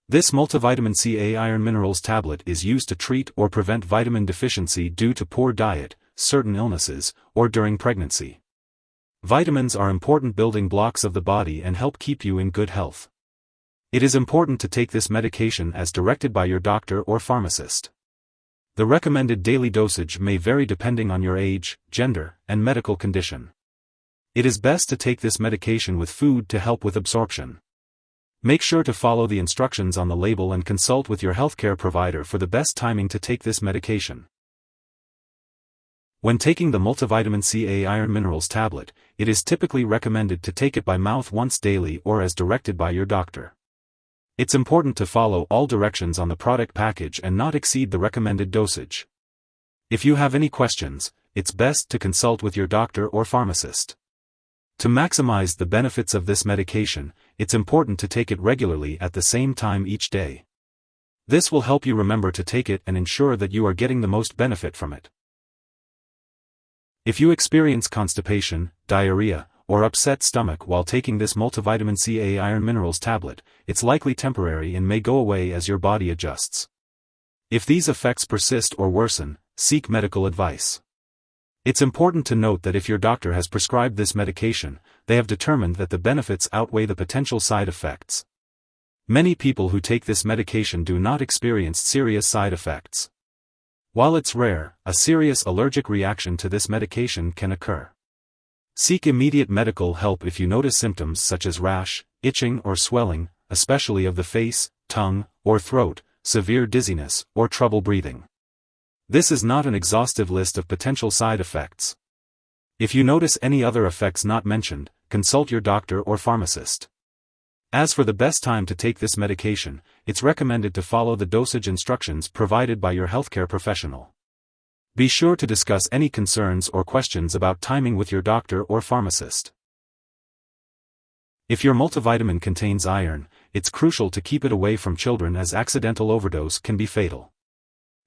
This multivitamin-Ca-Iron-Minerals tablet is used to treat or prevent vitamin deficiency due to poor diet, certain illnesses, or during pregnancy. Vitamins are important building blocks of the body and help keep you in good health. It is important to take this medication as directed by your doctor or pharmacist. The recommended daily dosage may vary depending on your age, gender, and medical condition. It is best to take this medication with food to help with absorption. Make sure to follow the instructions on the label and consult with your healthcare provider for the best timing to take this medication. When taking the Multivitamin-Ca-Iron-Minerals tablet, it is typically recommended to take it by mouth once daily or as directed by your doctor. It's important to follow all directions on the product package and not exceed the recommended dosage. If you have any questions, it's best to consult with your doctor or pharmacist. To maximize the benefits of this medication, it's important to take it regularly at the same time each day. This will help you remember to take it and ensure that you are getting the most benefit from it. If you experience constipation, diarrhea, or upset stomach while taking this Multivitamin-Ca-Iron-Minerals tablet, it's likely temporary and may go away as your body adjusts. If these effects persist or worsen, seek medical advice. It's important to note that if your doctor has prescribed this medication, they have determined that the benefits outweigh the potential side effects. Many people who take this medication do not experience serious side effects. While it's rare, a serious allergic reaction to this medication can occur. Seek immediate medical help if you notice symptoms such as rash, itching or swelling, especially of the face, tongue, or throat, severe dizziness, or trouble breathing. This is not an exhaustive list of potential side effects. If you notice any other effects not mentioned, consult your doctor or pharmacist. As for the best time to take this medication, it's recommended to follow the dosage instructions provided by your healthcare professional. Be sure to discuss any concerns or questions about timing with your doctor or pharmacist. If your multivitamin contains iron, it's crucial to keep it away from children as accidental overdose can be fatal.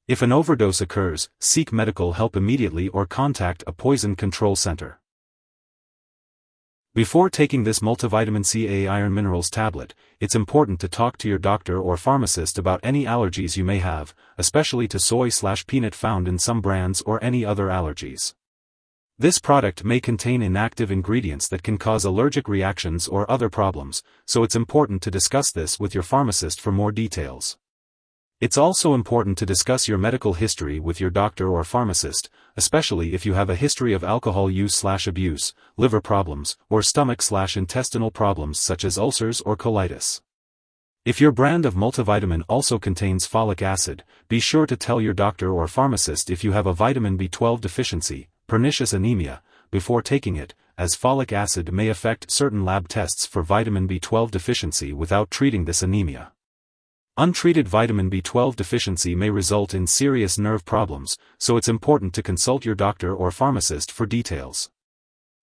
If an overdose occurs, seek medical help immediately or contact a poison control center. Before taking this Multivitamin-Ca-Iron-Minerals tablet, it's important to talk to your doctor or pharmacist about any allergies you may have, especially to soy/peanut found in some brands or any other allergies. This product may contain inactive ingredients that can cause allergic reactions or other problems, so it's important to discuss this with your pharmacist for more details. It's also important to discuss your medical history with your doctor or pharmacist, especially if you have a history of alcohol use/abuse, liver problems, or stomach/intestinal problems such as ulcers or colitis. If your brand of multivitamin also contains folic acid, be sure to tell your doctor or pharmacist if you have a vitamin B12 deficiency, pernicious anemia, before taking it, as folic acid may affect certain lab tests for vitamin B12 deficiency without treating this anemia. Untreated vitamin B12 deficiency may result in serious nerve problems, so it's important to consult your doctor or pharmacist for details.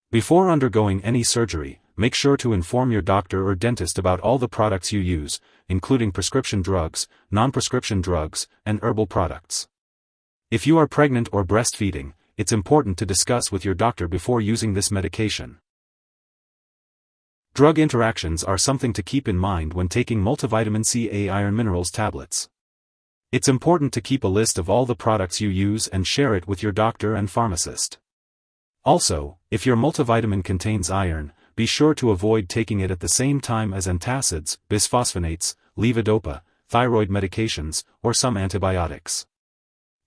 Before undergoing any surgery, make sure to inform your doctor or dentist about all the products you use, including prescription drugs, non-prescription drugs, and herbal products. If you are pregnant or breastfeeding, it's important to discuss with your doctor before using this medication. Drug interactions are something to keep in mind when taking Multivitamin-Ca-Iron-Minerals tablets. It's important to keep a list of all the products you use and share it with your doctor and pharmacist. Also, if your multivitamin contains iron, be sure to avoid taking it at the same time as antacids, bisphosphonates, levodopa, thyroid medications, or some antibiotics.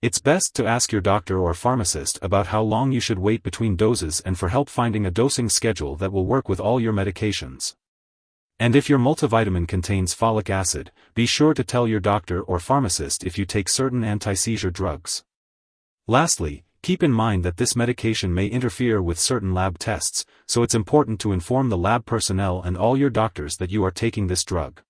It's best to ask your doctor or pharmacist about how long you should wait between doses and for help finding a dosing schedule that will work with all your medications. And if your multivitamin contains folic acid, be sure to tell your doctor or pharmacist if you take certain anti-seizure drugs. Lastly, keep in mind that this medication may interfere with certain lab tests, so it's important to inform the lab personnel and all your doctors that you are taking this drug.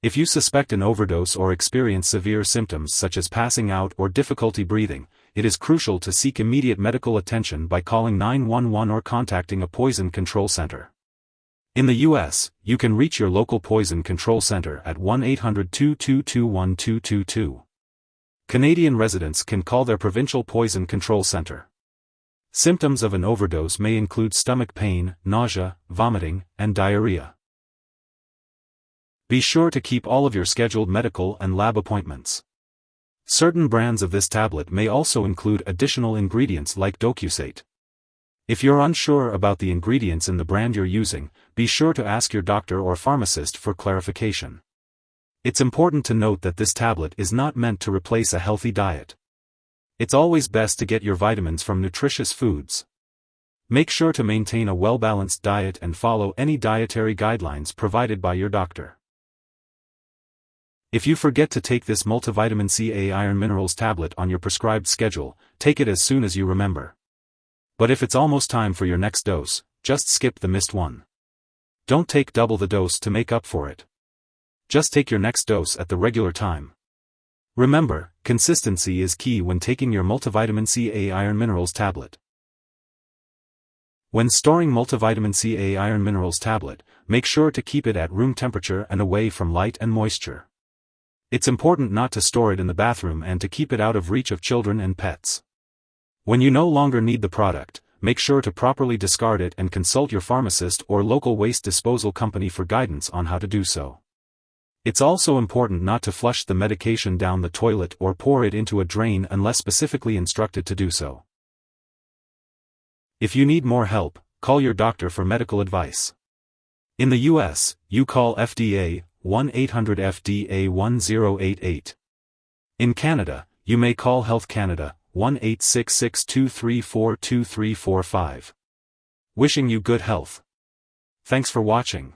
If you suspect an overdose or experience severe symptoms such as passing out or difficulty breathing, it is crucial to seek immediate medical attention by calling 911 or contacting a poison control center. In the U.S., you can reach your local poison control center at 1-800-222-1222. Canadian residents can call their provincial poison control center. Symptoms of an overdose may include stomach pain, nausea, vomiting, and diarrhea. Be sure to keep all of your scheduled medical and lab appointments. Certain brands of this tablet may also include additional ingredients like docusate. If you're unsure about the ingredients in the brand you're using, be sure to ask your doctor or pharmacist for clarification. It's important to note that this tablet is not meant to replace a healthy diet. It's always best to get your vitamins from nutritious foods. Make sure to maintain a well-balanced diet and follow any dietary guidelines provided by your doctor. If you forget to take this Multivitamin-Ca-Iron-Minerals tablet on your prescribed schedule, take it as soon as you remember. But if it's almost time for your next dose, just skip the missed one. Don't take double the dose to make up for it. Just take your next dose at the regular time. Remember, consistency is key when taking your Multivitamin-Ca-Iron-Minerals tablet. When storing Multivitamin-Ca-Iron-Minerals tablet, make sure to keep it at room temperature and away from light and moisture. It's important not to store it in the bathroom and to keep it out of reach of children and pets. When you no longer need the product, make sure to properly discard it and consult your pharmacist or local waste disposal company for guidance on how to do so. It's also important not to flush the medication down the toilet or pour it into a drain unless specifically instructed to do so. If you need more help, call your doctor for medical advice. In the US, you call FDA 1-800-FDA-1088. In Canada, you may call Health Canada 1-866-234-2345. Wishing you good health. Thanks for watching.